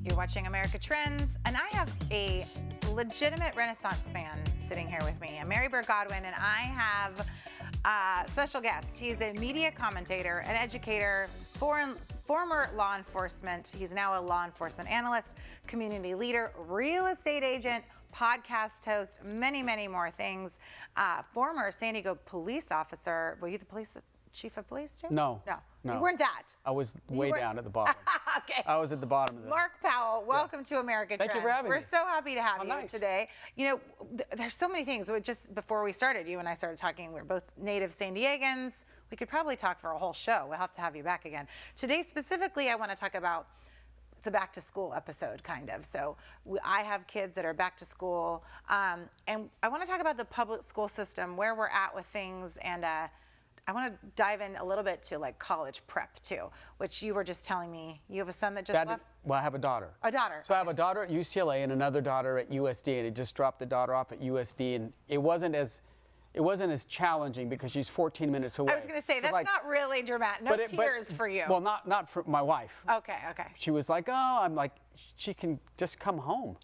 You're watching America Trends, and I have a legitimate Renaissance man sitting here with me. I'm Burt Godwin, and I have a special guest. He's a media commentator, an educator, former law enforcement. He's now a law enforcement analyst, community leader, real estate agent, podcast host, many, many more things. Former San Diego police officer. Were you the chief of police too? No. You weren't that. I was way down at the bottom. Okay. I was at the bottom of that. Mark Powell, welcome to America Trends. Thank you for having me. We're so happy to have you nice. today. You know, there's so many things. Just before we started, you and I started talking, we're both native San Diegans. We could probably talk for a whole show. We'll have to have you back again. Today, specifically, I want to talk about, it's a back to school episode, kind of. So I have kids that are back to school, and I want to talk about the public school system, where we're at with things, and I want to dive in a little bit to like college prep too, which you were just telling me. You have a son that just left? Well, I have a daughter. A daughter. So I have a daughter at UCLA and another daughter at USD, and I just dropped the daughter off at USD, and it wasn't as challenging because she's 14 minutes away. I was going to say, that's not really dramatic. No tears for you. Well, not for my wife. Okay. She was like, oh, I'm like, she can just come home.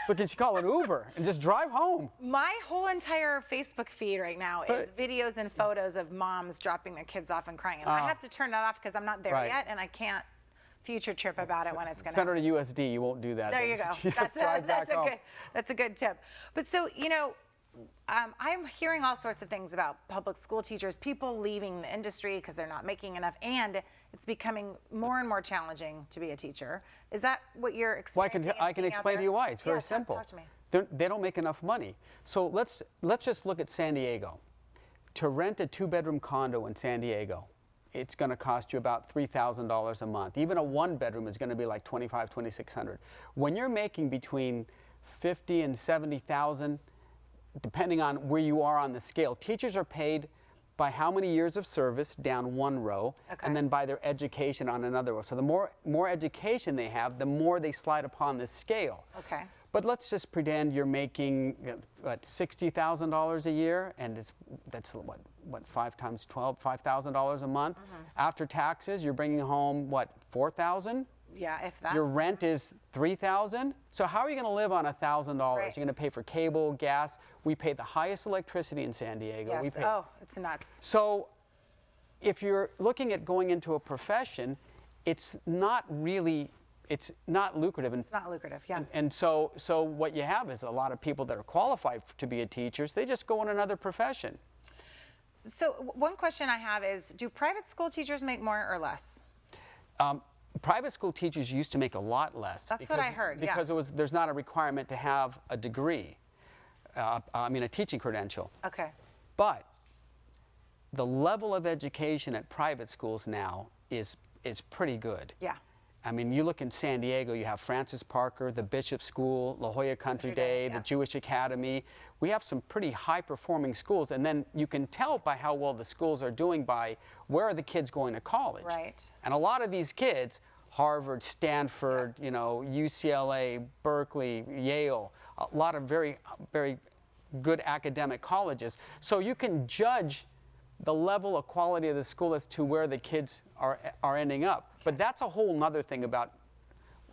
So can she call an Uber and just drive home? My whole entire Facebook feed right now is videos and photos of moms dropping their kids off and crying. And I have to turn that off because I'm not there yet, and I can't future trip about it when it's going to Send her to USD. You won't do that. There you go. That's a good tip. But so, you know, I'm hearing all sorts of things about public school teachers, people leaving the industry because they're not making enough, and it's becoming more and more challenging to be a teacher. Is that what you're experiencing? Well, I can explain to you why. It's very simple. Talk to me. They don't make enough money. So let's just look at San Diego. To rent a 2-bedroom condo in San Diego, it's going to cost you about $3,000 a month. Even a 1-bedroom is going to be like $2,500, $2,600. When you're making between $50,000 and $70,000, depending on where you are on the scale, teachers are paid by how many years of service down one row, and then by their education on another row. So the more education they have, the more they slide upon this scale. Okay. But let's just pretend you're making $60,000 a year, and that's what 5 times 12, $5,000 a month. After taxes, you're bringing home what, $4,000? Yeah, if that. Your rent is $3,000. So how are you going to live on $1,000? Right. You're going to pay for cable, gas. We pay the highest electricity in San Diego. Yes. Oh, it's nuts. So if you're looking at going into a profession, it's not lucrative. It's not lucrative, yeah. And so what you have is a lot of people that are qualified to be a teacher. They just go in another profession. So one question I have is, do private school teachers make more or less? Private school teachers used to make a lot less. That's what I heard, yeah. Because there's not a requirement to have a degree, a teaching credential. Okay. But the level of education at private schools now is pretty good. Yeah. I mean, you look in San Diego, you have Francis Parker, the Bishop School, La Jolla Country Day, the Jewish Academy. We have some pretty high-performing schools, and then you can tell by how well the schools are doing by where are the kids going to college. Right. And a lot of these kids, Harvard, Stanford, UCLA, Berkeley, Yale, a lot of very, very good academic colleges. So you can judge the level of quality of the school as to where the kids are ending up. But that's a whole nother thing about,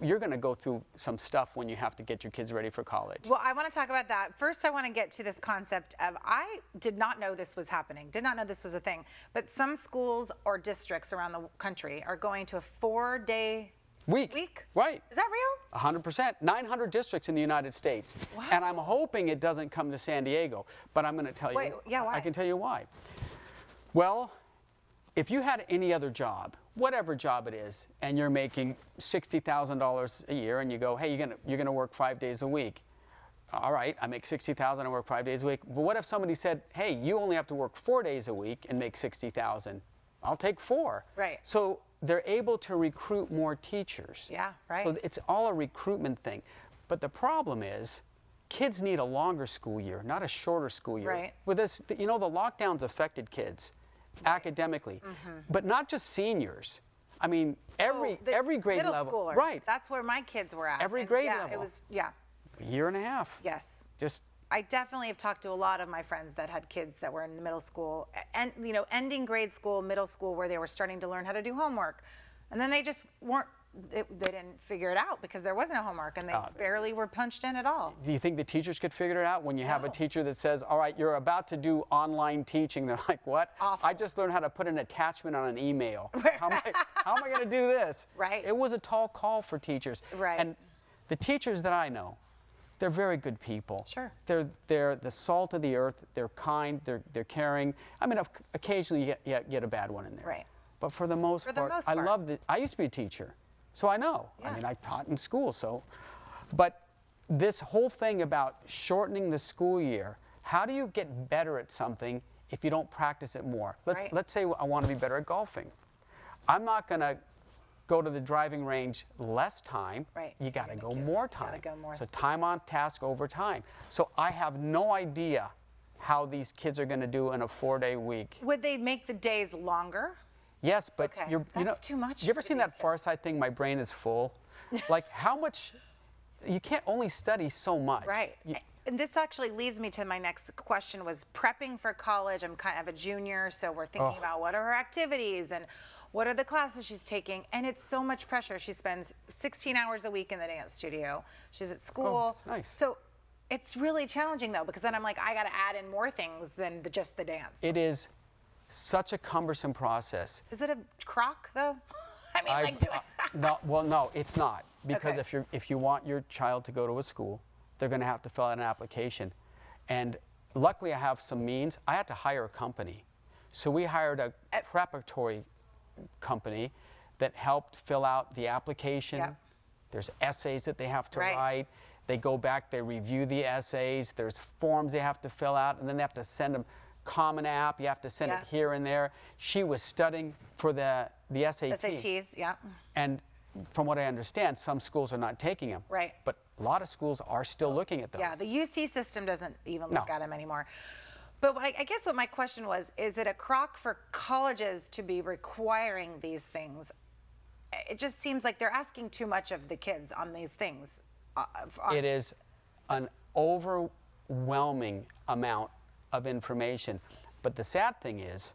you're going to go through some stuff when you have to get your kids ready for college. Well, I want to talk about that. First, I want to get to this concept of, I did not know this was happening, did not know this was a thing, but some schools or districts around the country are going to a 4-day week? Right. Is that real? 100%. 900 districts in the United States. Wow. And I'm hoping it doesn't come to San Diego, but I'm going to tell you. Wait, yeah, why? I can tell you why. Well, if you had any other job, whatever job it is, and you're making $60,000 a year, and you go, hey, you're gonna work 5 days a week. All right, I make $60,000, I work 5 days a week. But what if somebody said, hey, you only have to work 4 days a week and make $60,000? I'll take 4. Right. So they're able to recruit more teachers. Yeah, right. So it's all a recruitment thing. But the problem is, kids need a longer school year, not a shorter school year. Right. With this, the lockdowns affected kids academically, but not just seniors. I mean, every grade middle level. Schoolers. Right. That's where my kids were at. Every grade level. It was, A year and a half. Yes. Just. I definitely have talked to a lot of my friends that had kids that were in the middle school, and ending grade school, middle school, where they were starting to learn how to do homework, and then they just weren't they didn't figure it out because there was no homework and they barely were punched in at all. Do you think the teachers could figure it out when you have a No. teacher that says, all right, you're about to do online teaching? They're like, what? It's awful. I just learned how to put an attachment on an email. How am I going to do this? Right. It was a tall call for teachers. Right. And the teachers that I know, they're very good people. Sure. They're the salt of the earth. They're kind. They're caring. I mean, occasionally you get a bad one in there. Right. But for the most part, I love it. I used to be a teacher, so I know. Yeah. I mean, I taught in school, so. But this whole thing about shortening the school year, how do you get better at something if you don't practice it more? Right. Let's say I want to be better at golfing. I'm not going to go to the driving range less time. Right. You got to go more time. Gotta go more. So time on task over time. So I have no idea how these kids are going to do in a 4-day week. Would they make the days longer? Yes, but Okay, you know, that's too much You ever for seen these that Far Side thing, My Brain is Full? Like how much, you can't only study so much. Right. And this actually leads me to my next question was prepping for college. I'm kind of a junior, so we're thinking about what are her activities and what are the classes she's taking. And it's so much pressure. She spends 16 hours a week in the dance studio. She's at school. That's nice. So it's really challenging though, because then I'm like, I got to add in more things than just the dance. It is such a cumbersome process. Is it a crock though? I mean, like, do No, it's not. Because Okay. if you want your child to go to a school, they're going to have to fill out an application. And luckily I have some means. I had to hire a company. So we hired a preparatory company that helped fill out the application. Yep. There's essays that they have to Right. write. They go back, they review the essays. There's forms they have to fill out, and then they have to send them. Common App, you have to send it here and there. She was studying for the SAT. SATs, yeah. And from what I understand, some schools are not taking them. Right. But a lot of schools are still looking at those. Yeah, the UC system doesn't even look No. at them anymore. But I guess what my question was, is it a crock for colleges to be requiring these things? It just seems like they're asking too much of the kids on these things. It is an overwhelming amount of information. But the sad thing is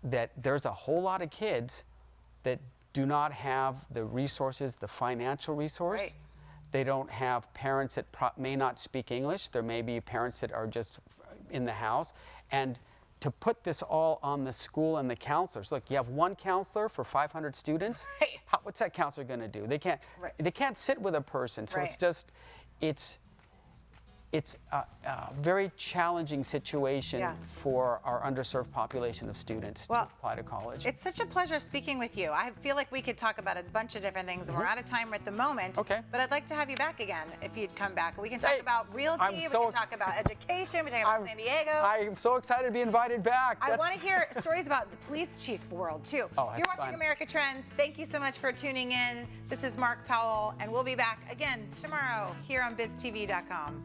that there's a whole lot of kids that do not have the resources, the financial resource. Right. They don't have parents that may not speak English. There may be parents that are just in the house. And to put this all on the school and the counselors. Look, you have one counselor for 500 students. Right. What's that counselor going to do? They can't. Right. They can't sit with a person. So Right. it's just, it's a very challenging situation Yeah. for our underserved population of students to apply to college. It's such a pleasure speaking with you. I feel like we could talk about a bunch of different things, and we're out of time at the moment. Okay. But I'd like to have you back again if you'd come back. We can talk Hey, about realty, I'm we so- can talk about education, we can talk about San Diego. I'm so excited to be invited back. I want to hear stories about the police chief world too. Oh, that's You're watching fun. America Trends. Thank you so much for tuning in. This is Mark Powell, and we'll be back again tomorrow here on BizTV.com.